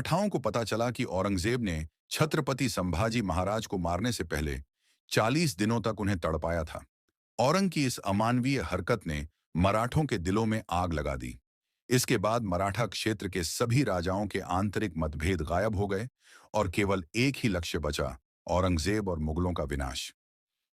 मराठाओं को पता चला कि औरंगजेब ने छत्रपति संभाजी महाराज को मारने से पहले 40 दिनों तक उन्हें तड़पाया था। औरंग की इस अमानवीय हरकत ने मराठों के दिलों में आग लगा दी। इसके बाद मराठा क्षेत्र के सभी राजाओं के आंतरिक मतभेद गायब हो गए और केवल एक ही लक्ष्य बचा, औरंगजेब और मुगलों का विनाश।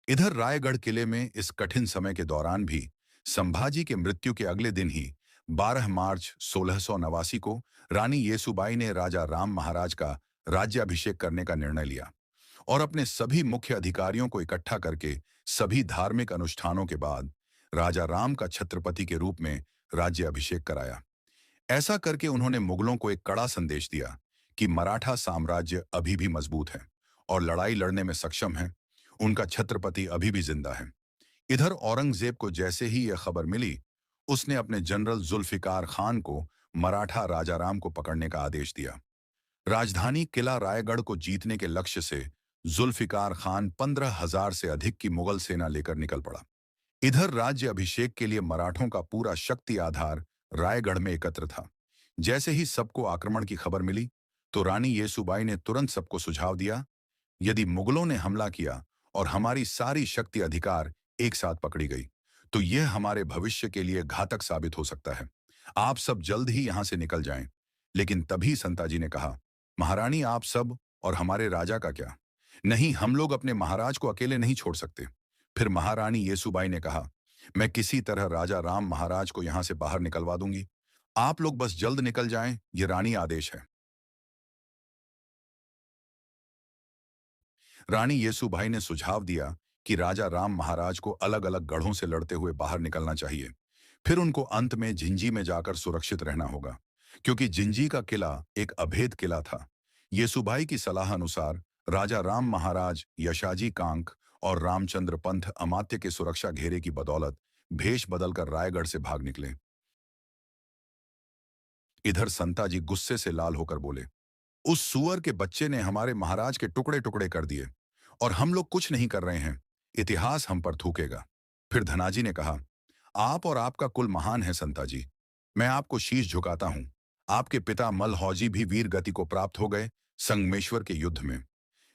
इधर रायगढ़ किले में इस कठिन समय के दौरान भी संभाजी के मृत्यु के अगले दिन ही 12 मार्च 1689 को रानी येसुबाई ने राजा राम महाराज का राज्याभिषेक करने का निर्णय लिया और अपने सभी मुख्य अधिकारियों को इकट्ठा करके सभी धार्मिक अनुष्ठानों के बाद राजा राम का छत्रपति के रूप में राज्याभिषेक कराया। ऐसा करके उन्होंने मुगलों को एक कड़ा संदेश दिया कि मराठा साम्राज्य अभी भी मजबूत है और लड़ाई लड़ने में सक्षम है। उनका छत्रपति अभी भी जिंदा है। इधर औरंगजेब को जैसे ही यह खबर मिली, उसने अपने जनरल जुल्फिकार खान को मराठा राजाराम को पकड़ने का आदेश दिया। राजधानी किला रायगढ़ को जीतने के लक्ष्य से जुल्फिकार खान 15,000 से अधिक की मुगल सेना लेकर निकल पड़ा। इधर राज्य अभिषेक के लिए मराठों का पूरा शक्ति आधार रायगढ़ में एकत्र था। जैसे ही सबको आक्रमण की खबर मिली, तो रानी येसुबाई ने तुरंत सबको सुझाव दिया, यदि मुगलों ने हमला किया और हमारी सारी शक्ति अधिकार एक साथ पकड़ी गई, तो यह हमारे भविष्य के लिए घातक साबित हो सकता है। आप सब जल्द ही यहां से निकल जाएं। लेकिन तभी संताजी ने कहा, महारानी, आप सब और हमारे राजा का क्या? नहीं, हम लोग अपने महाराज को अकेले नहीं छोड़ सकते। फिर महारानी येसुबाई ने कहा, मैं किसी तरह राजा राम महाराज को यहां से बाहर निकलवा दूंगी। आप लोग बस जल्द निकल जाएं, ये रानी आदेश है। रानी येसुबाई ने सुझाव दिया कि राजा राम महाराज को अलग अलग गढ़ों से लड़ते हुए बाहर निकलना चाहिए। फिर उनको अंत में झिंझी में जाकर सुरक्षित रहना होगा, क्योंकि झिंझी का किला एक अभेद किला था। येसुबाई की सलाह अनुसार राजा राम महाराज यशाजी कांक और रामचंद्र पंथ अमात्य के सुरक्षा घेरे की बदौलत भेष बदलकर रायगढ़ से भाग निकले। इधर संताजी गुस्से से लाल होकर बोले, उस सुअर के बच्चे ने हमारे महाराज के टुकड़े टुकड़े कर दिए और हम लोग कुछ नहीं कर रहे हैं। इतिहास हम पर थूकेगा। फिर धनाजी ने कहा, आप और आपका कुल महान है संताजी। मैं आपको शीश झुकाता हूं। आपके पिता मलहौजी भी वीर गति को प्राप्त हो गए संगमेश्वर के युद्ध में।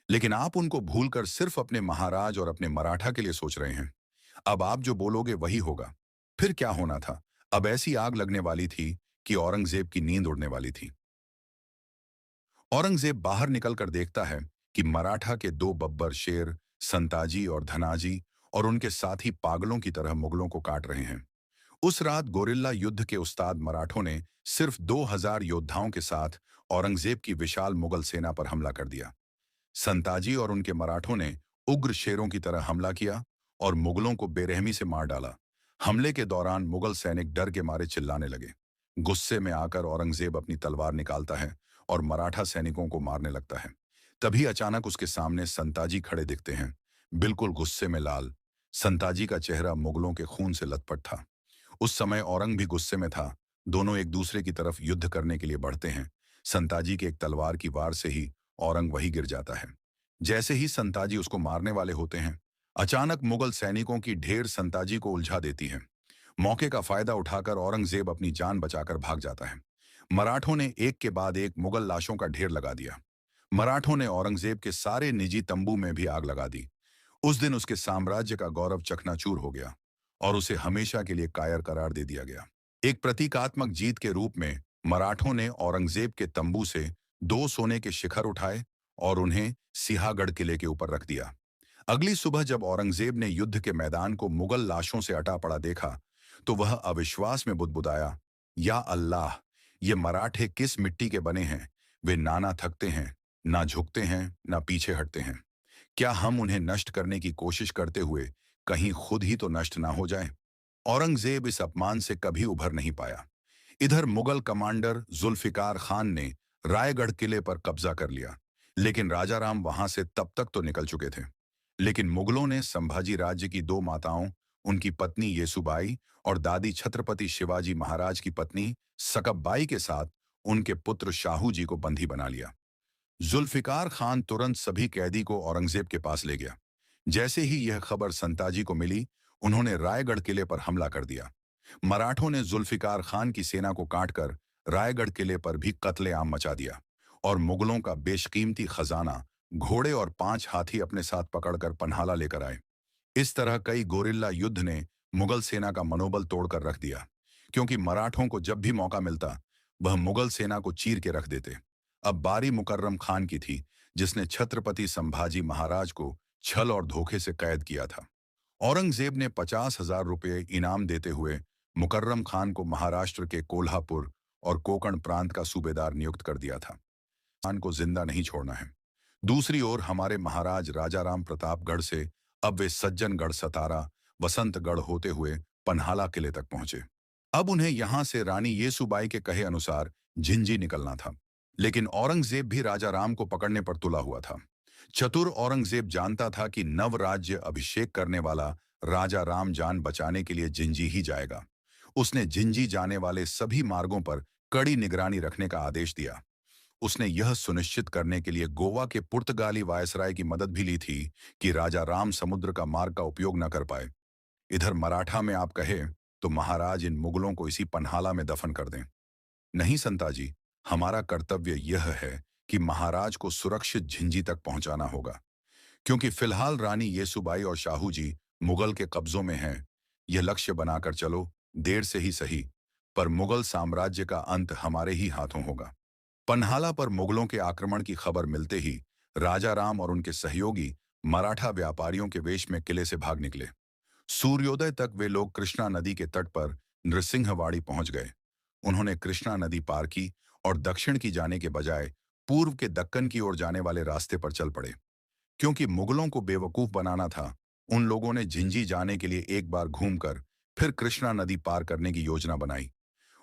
लेकिन आप उनको भूलकर सिर्फ अपने महाराज और अपने मराठा के लिए सोच रहे हैं। अब आप जो बोलोगे वही होगा। फिर क्या होना था? अब ऐसी आग लगने वाली थी कि औरंगजेब की नींद उड़ने वाली थी। औरंगजेब बाहर निकलकर देखता है कि मराठा के दो बब्बर शेर संताजी और धनाजी और उनके साथी पागलों की तरह मुगलों को काट रहे हैं। उस रात गोरिल्ला युद्ध के उस्ताद मराठों ने सिर्फ 2,000 योद्धाओं के साथ औरंगजेब की विशाल मुगल सेना पर हमला कर दिया। संताजी और उनके मराठों ने उग्र शेरों की तरह हमला किया और मुगलों को बेरहमी से मार डाला। हमले के दौरान मुगल सैनिक डर के मारे चिल्लाने लगे। गुस्से में आकर औरंगजेब अपनी तलवार निकालता है और मराठा सैनिकों को मारने लगता है। तभी अचानक उसके सामने संताजी खड़े दिखते हैं, बिल्कुल गुस्से में लाल। संताजी का चेहरा मुगलों के खून से लथपथ था। उस समय औरंग भी गुस्से में था। दोनों एक दूसरे की तरफ युद्ध करने के लिए बढ़ते हैं। संताजी के एक तलवार की वार से ही औरंग वही गिर जाता है। जैसे ही संताजी उसको मारने वाले होते हैं, अचानक मुगल सैनिकों की ढेर संताजी को उलझा देती है। मौके का फायदा उठाकर औरंगजेब अपनी जान बचाकर भाग जाता है। मराठों ने एक के बाद एक मुगल लाशों का ढेर लगा दिया। मराठों ने औरंगजेब के सारे निजी तंबू में भी आग लगा दी। उस दिन उसके साम्राज्य का गौरव चकनाचूर हो गया और उसे हमेशा के लिए कायर करार दे दिया गया। एक प्रतीकात्मक जीत के रूप में मराठों ने औरंगजेब के तंबू से 2 सोने के शिखर उठाए और उन्हें सिंहागढ़ किले के ऊपर रख दिया। अगली सुबह जब औरंगजेब ने युद्ध के मैदान को मुगल लाशों से अटा पड़ा देखा, तो वह अविश्वास में बुदबुदाया, या अल्लाह, ये मराठे किस मिट्टी के बने हैं? वे ना थकते हैं, ना झुकते हैं, ना पीछे हटते हैं। क्या हम उन्हें नष्ट करने की कोशिश करते हुए कहीं खुद ही तो नष्ट ना हो जाएं? औरंगजेब इस अपमान से कभी उभर नहीं पाया। इधर मुगल कमांडर जुल्फिकार खान ने रायगढ़ किले पर कब्जा कर लिया, लेकिन राजाराम वहां से तब तक तो निकल चुके थे। लेकिन मुगलों ने संभाजी राज्य की 2 माताओं, उनकी पत्नी येसुबाई और दादी छत्रपति शिवाजी महाराज की पत्नी सकब्बाई के साथ उनके पुत्र शाहू जी को बंदी बना लिया। जुल्फिकार खान तुरंत सभी कैदी को औरंगजेब के पास ले गया। जैसे ही यह खबर संताजी को मिली, उन्होंने रायगढ़ किले पर हमला कर दिया। मराठों ने जुल्फिकार खान की सेना को काटकर रायगढ़ किले पर भी कत्लेआम मचा दिया और मुगलों का बेशकीमती खजाना, घोड़े और 5 हाथी अपने साथ पकड़कर पन्हाला लेकर आए। इस तरह कई गोरिल्ला युद्ध ने मुगल सेना का मनोबल तोड़कर रख दिया, क्योंकि मराठों को जब भी मौका मिलता वह मुगल सेना को चीर के रख देते। अब बारी मुकर्रम खान की थी, जिसने छत्रपति संभाजी महाराज को छल और धोखे से कैद किया था। औरंगजेब ने 50,000 रुपये इनाम देते हुए मुकर्रम खान को महाराष्ट्र के कोल्हापुर और कोकण प्रांत का सूबेदार नियुक्त कर दिया था। खान को जिंदा नहीं छोड़ना है। दूसरी ओर हमारे महाराज राजा राम प्रतापगढ़ से अब वे सज्जनगढ़, सतारा, वसंतगढ़ होते हुए पन्हाला किले तक पहुंचे। अब उन्हें यहां से रानी येसुबाई के कहे अनुसार झिंझी निकलना था। लेकिन औरंगजेब भी राजा राम को पकड़ने पर तुला हुआ था। चतुर औरंगजेब जानता था कि नव राज्य अभिषेक करने वाला राजा राम जान बचाने के लिए जिंजी ही जाएगा। उसने जिंजी जाने वाले सभी मार्गों पर कड़ी निगरानी रखने का आदेश दिया। उसने यह सुनिश्चित करने के लिए गोवा के पुर्तगाली वायसराय की मदद भी ली थी कि राजा राम समुद्र का मार्ग का उपयोग न कर पाए। इधर मराठा में आप कहे तो महाराज इन मुगलों को इसी पन्हाला में दफन कर दें। नहीं संताजी, हमारा कर्तव्य यह है कि महाराज को सुरक्षित झिंझी तक पहुंचाना होगा, क्योंकि फिलहाल रानी येसुबाई और शाहू जी मुगल के कब्जों में हैं। यह लक्ष्य बनाकर चलो, देर से ही सही, पर मुगल साम्राज्य का अंत हमारे ही हाथों होगा। पन्हाला पर मुगलों के आक्रमण की खबर मिलते ही राजा राम और उनके सहयोगी मराठा व्यापारियों के वेश में किले से भाग निकले। सूर्योदय तक वे लोग कृष्णा नदी के तट पर नृसिंहवाड़ी पहुंच गए। उन्होंने कृष्णा नदी पार की और दक्षिण की जाने के बजाय पूर्व के दक्कन की ओर जाने वाले रास्ते पर चल पड़े। क्योंकि मुगलों को बेवकूफ बनाना था, उन लोगों ने झिंझी जाने के लिए एक बार घूमकर फिर कृष्णा नदी पार करने की योजना बनाई।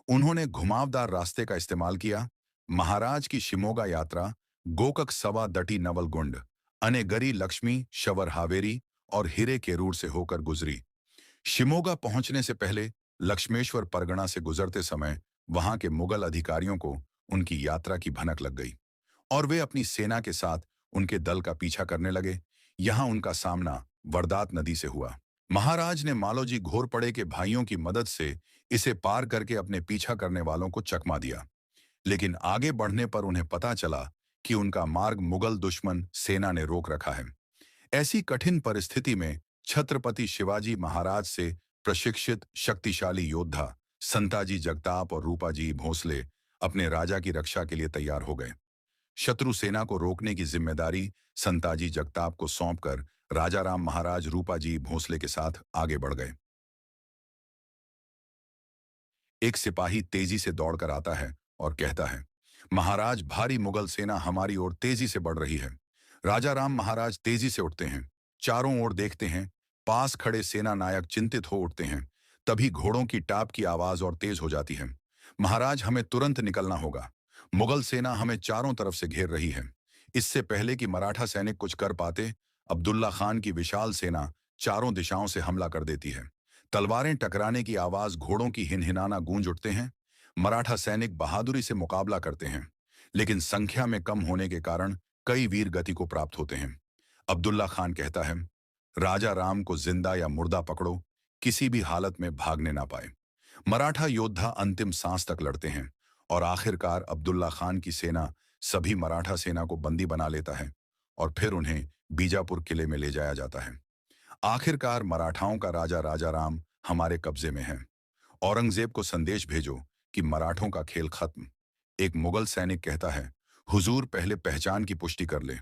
उन्होंने घुमावदार रास्ते का इस्तेमाल किया। महाराज की शिमोगा यात्रा गोकक सवा दटी नवलगुंड, अनेगरी लक्ष्मी शवर हावेरी और हिरे केरूर से होकर गुजरी। शिमोगा पहुंचने से पहले लक्ष्मेश्वर परगना से गुजरते समय वहां के मुगल अधिकारियों को उनकी यात्रा की भनक लग गई और वे अपनी सेना के साथ उनके दल का पीछा करने लगे। यहां उनका सामना वरदात नदी से हुआ। महाराज ने मालोजी घोरपड़े के भाइयों की मदद से इसे पार करके अपने पीछा करने वालों को चकमा दिया। लेकिन आगे बढ़ने पर उन्हें पता चला कि उनका मार्ग मुगल दुश्मन सेना ने रोक रखा है। ऐसी कठिन परिस्थिति में छत्रपति शिवाजी महाराज से प्रशिक्षित शक्तिशाली योद्धा संताजी जगताप और रूपाजी भोसले अपने राजा की रक्षा के लिए तैयार हो गए। शत्रु सेना को रोकने की जिम्मेदारी संताजी जगताप को सौंपकर राजा राम महाराज रूपाजी भोसले के साथ आगे बढ़ गए। एक सिपाही तेजी से दौड़कर आता है और कहता है, महाराज, भारी मुगल सेना हमारी ओर तेजी से बढ़ रही है। राजा राम महाराज तेजी से उठते हैं, चारों ओर देखते हैं। पास खड़े सेना नायक चिंतित हो उठते हैं। तभी घोड़ों की टाप की आवाज और तेज हो जाती है। महाराज, हमें तुरंत निकलना होगा। मुगल सेना हमें चारों तरफ से घेर रही है। इससे पहले कि मराठा सैनिक कुछ कर पाते, अब्दुल्ला खान की विशाल सेना चारों दिशाओं से हमला कर देती है। तलवारें टकराने की आवाज, घोड़ों की हिनहिनाना गूंज उठते हैं। मराठा सैनिक बहादुरी से मुकाबला करते हैं, लेकिन संख्या में कम होने के कारण कई वीर गति को प्राप्त होते हैं। अब्दुल्ला खान कहता है, राजा राम को जिंदा या मुर्दा पकड़ो, किसी भी हालत में भागने ना पाए। मराठा योद्धा अंतिम सांस तक लड़ते हैं और आखिरकार अब्दुल्ला खान की सेना सभी मराठा सेना को बंदी बना लेता है और फिर उन्हें बीजापुर किले में ले जाया जाता है। आखिरकार मराठाओं का राजा राजा राम हमारे कब्जे में है। औरंगजेब को संदेश भेजो कि मराठों का खेल खत्म। एक मुगल सैनिक कहता है, हुजूर पहले पहचान की पुष्टि कर ले।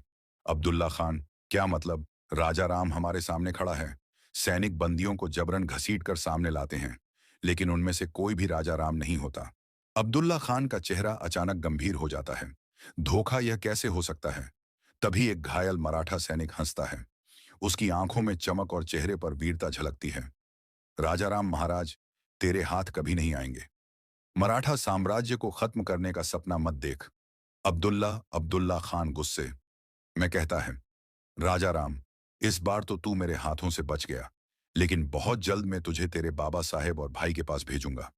अब्दुल्ला खान, क्या मतलब? राजा राम हमारे सामने खड़ा है। सैनिक बंदियों को जबरन घसीट कर सामने लाते हैं, लेकिन उनमें से कोई भी राजा राम नहीं होता। अब्दुल्ला खान का चेहरा अचानक गंभीर हो जाता है। धोखा, यह कैसे हो सकता है? तभी एक घायल मराठा सैनिक हंसता है। उसकी आंखों में चमक और चेहरे पर वीरता झलकती है। राजा राम महाराज, तेरे हाथ कभी नहीं आएंगे। मराठा साम्राज्य को खत्म करने का सपना मत देख। अब्दुल्ला खान गुस्से में कहता है, राजा राम, इस बार तो तू मेरे हाथों से बच गया, लेकिन बहुत जल्द मैं तुझे तेरे बाबा साहेब और भाई के पास भेजूंगा।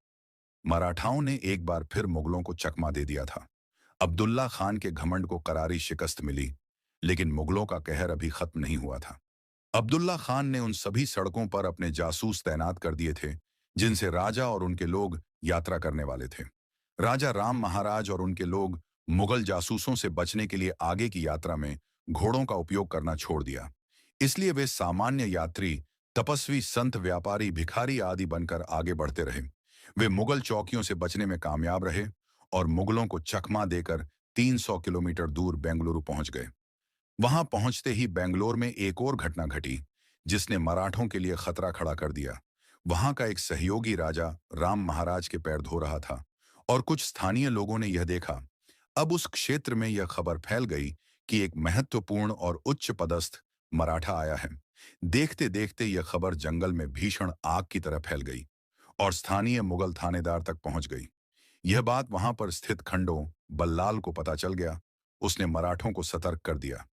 मराठाओं ने एक बार फिर मुगलों को चकमा दे दिया था। अब्दुल्ला खान के घमंड को करारी शिकस्त मिली, लेकिन मुगलों का कहर अभी खत्म नहीं हुआ था। अब्दुल्ला खान ने उन सभी सड़कों पर अपने जासूस तैनात कर दिए थे जिनसे राजा और उनके लोग यात्रा करने वाले थे। राजा राम महाराज और उनके लोग मुगल जासूसों से बचने के लिए आगे की यात्रा में घोड़ों का उपयोग करना छोड़ दिया। इसलिए वे सामान्य यात्री, तपस्वी, संत, व्यापारी, भिखारी आदि बनकर आगे बढ़ते रहे। वे मुगल चौकियों से बचने में कामयाब रहे और मुगलों को चकमा देकर 300 किलोमीटर दूर बेंगलुरु पहुंच गए। वहां पहुंचते ही बेंगलोर में एक और घटना घटी, जिसने मराठों के लिए खतरा खड़ा कर दिया। वहां का एक सहयोगी राजा राम महाराज के पैर धो रहा था और कुछ स्थानीय लोगों ने यह देखा। अब उस क्षेत्र में यह खबर फैल गई कि एक महत्वपूर्ण और उच्च पदस्थ मराठा आया है। देखते देखते यह खबर जंगल में भीषण आग की तरह फैल गई और स्थानीय मुगल थानेदार तक पहुंच गई। यह बात वहां पर स्थित खंडो बल्लाल को पता चल गया। उसने मराठों को सतर्क कर दिया।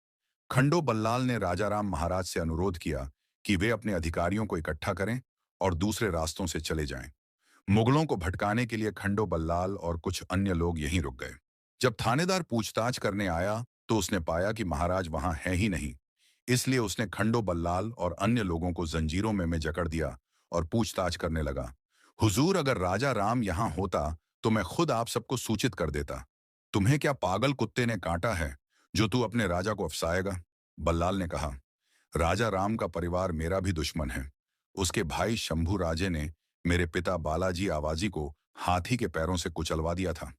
खंडो बल्लाल ने राजाराम महाराज से अनुरोध किया कि वे अपने अधिकारियों को इकट्ठा करें और दूसरे रास्तों से चले जाएं। मुगलों को भटकाने के लिए खंडो बल्लाल और कुछ अन्य लोग यहीं रुक गए। जब थानेदार पूछताछ करने आया तो उसने पाया कि महाराज वहां है ही नहीं। इसलिए उसने खंडो बल्लाल और अन्य लोगों को जंजीरों में जकड़ दिया और पूछताछ करने लगा। हुजूर, अगर राजा राम यहाँ होता तो मैं खुद आप सबको सूचित कर देता। तुम्हें क्या पागल कुत्ते ने काटा है जो तू अपने राजा को अफसाएगा? बल्लाल ने कहा, राजा राम का परिवार मेरा भी दुश्मन है। उसके भाई शंभू राजे ने मेरे पिता बालाजी आवाजी को हाथी के पैरों से कुचलवा दिया था।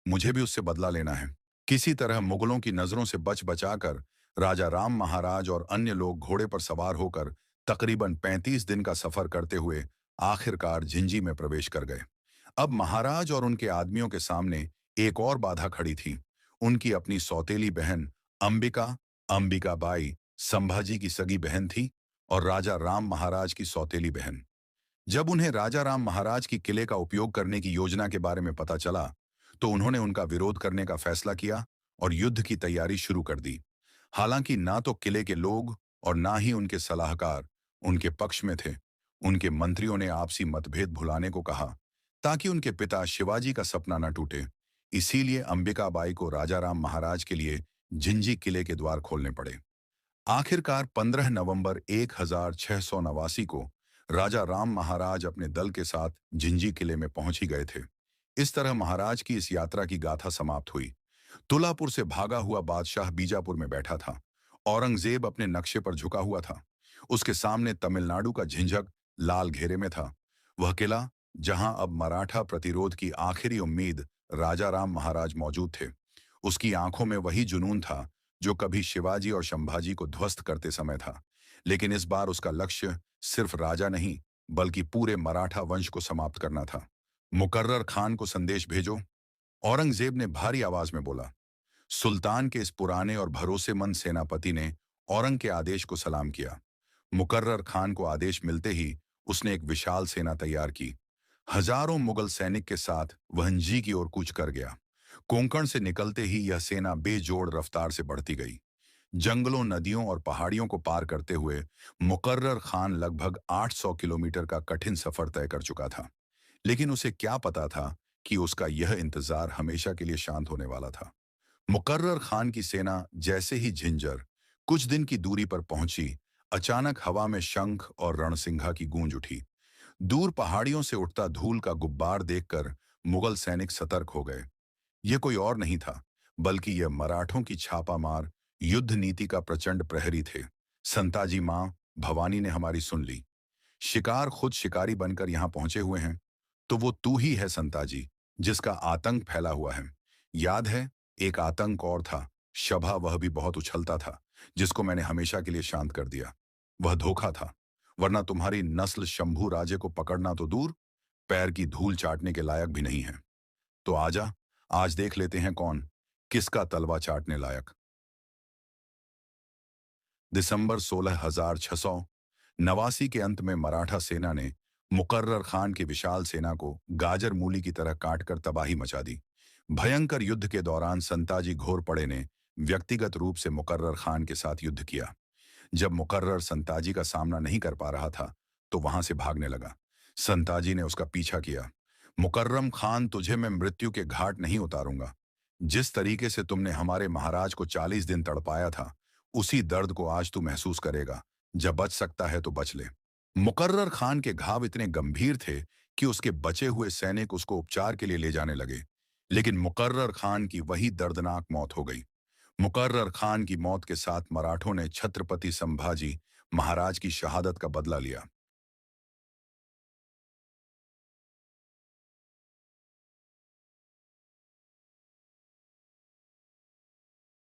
मुझे भी उससे बदला लेना है। किसी तरह मुगलों की नजरों से बच बचाकर राजा राम महाराज और अन्य लोग घोड़े पर सवार होकर तकरीबन 35 दिन का सफर करते हुए आखिरकार झिंझी में प्रवेश कर गए। अब महाराज और उनके आदमियों के सामने एक और बाधा खड़ी थी। उनकी अपनी सौतेली बहन अंबिका, अंबिकाबाई संभाजी की सगी बहन थी और राजा राम महाराज की सौतेली बहन। जब उन्हें राजा राम महाराज की किले का उपयोग करने की योजना के बारे में पता चला तो उन्होंने उनका विरोध करने का फैसला किया और युद्ध की तैयारी शुरू कर दी। हालांकि ना तो किले के लोग और ना ही उनके सलाहकार उनके पक्ष में थे। उनके मंत्रियों ने आपसी मतभेद भुलाने को कहा ताकि उनके पिता शिवाजी का सपना न टूटे। इसीलिए अंबिकाबाई को राजा राम महाराज के लिए झिंझी किले के द्वार खोलने पड़े। आखिरकार 15 नवंबर 1689 को राजा राम महाराज अपने दल के साथ झिंझी किले में पहुंच ही गए थे। इस तरह महाराज की इस यात्रा की गाथा समाप्त हुई। तुलापुर से भागा हुआ बादशाह बीजापुर में बैठा था। औरंगजेब अपने नक्शे पर झुका हुआ था। उसके सामने तमिलनाडु का झिंझक लाल घेरे में था। वह किला जहां अब मराठा प्रतिरोध की आखिरी उम्मीद राजा राम महाराज मौजूद थे। उसकी आंखों में वही जुनून था जो कभी शिवाजी और संभाजी को ध्वस्त करते समय था। लेकिन इस बार उसका लक्ष्य सिर्फ राजा नहीं बल्कि पूरे मराठा वंश को समाप्त करना था। मुकर्रर खान को संदेश भेजो, औरंगजेब ने भारी आवाज में बोला। सुल्तान के इस पुराने और भरोसेमंद सेनापति ने औरंग के आदेश को सलाम किया। मुकर्रर खान को आदेश मिलते ही उसने एक विशाल सेना तैयार की। हजारों मुगल सैनिक के साथ वह झंझी की ओर कूच कर गया। कोंकण से निकलते ही यह सेना बेजोड़ रफ्तार से बढ़ती गई। जंगलों, नदियों और पहाड़ियों को पार करते हुए मुकर्रर खान लगभग 800 किलोमीटर का कठिन सफर तय कर चुका था। लेकिन उसे क्या पता था कि उसका यह इंतजार हमेशा के लिए शांत होने वाला था। मुकर्रर खान की सेना जैसे ही झिंझर कुछ दिन की दूरी पर पहुंची, अचानक हवा में शंख और रणसिंघा की गूंज उठी। दूर पहाड़ियों से उठता धूल का गुब्बार देखकर मुगल सैनिक सतर्क हो गए। यह कोई और नहीं था बल्कि यह मराठों की छापामार युद्ध नीति का प्रचंड प्रहरी थे। संताजी मां भवानी ने हमारी सुन ली। शिकार खुद शिकारी बनकर यहां पहुंचे हुए हैं। तो वो तू ही है संताजी, जिसका आतंक फैला हुआ है। याद है, एक आतंक और था, शभा, वह भी बहुत उछलता था, जिसको मैंने हमेशा के लिए शांत कर दिया। वह धोखा था, वरना तुम्हारी नस्ल शंभू राजे को पकड़ना तो दूर, पैर की धूल चाटने के लायक भी नहीं है। तो आजा, आज देख लेते हैं कौन किसका तलवा चाटने लायक। दिसंबर 16,689 के अंत में मराठा सेना ने मुकर्रर खान की विशाल सेना को गाजर मूली की तरह काटकर तबाही मचा दी। भयंकर युद्ध के दौरान संताजी घोरपड़े ने व्यक्तिगत रूप से मुकर्रर खान के साथ युद्ध किया। जब मुकर्रर संताजी का सामना नहीं कर पा रहा था तो वहां से भागने लगा। संताजी ने उसका पीछा किया। मुकर्रम खान, तुझे मैं मृत्यु के घाट नहीं उतारूंगा। जिस तरीके से तुमने हमारे महाराज को 40 दिन तड़पाया था, उसी दर्द को आज तू महसूस करेगा। जब बच सकता है तो बच ले। मुकर्रर खान के घाव इतने गंभीर थे कि उसके बचे हुए सैनिक उसको उपचार के लिए ले जाने लगे। लेकिन मुकर्रर खान की वही दर्दनाक मौत हो गई। मुकर्रर खान की मौत के साथ मराठों ने छत्रपति संभाजी महाराज की शहादत का बदला लिया।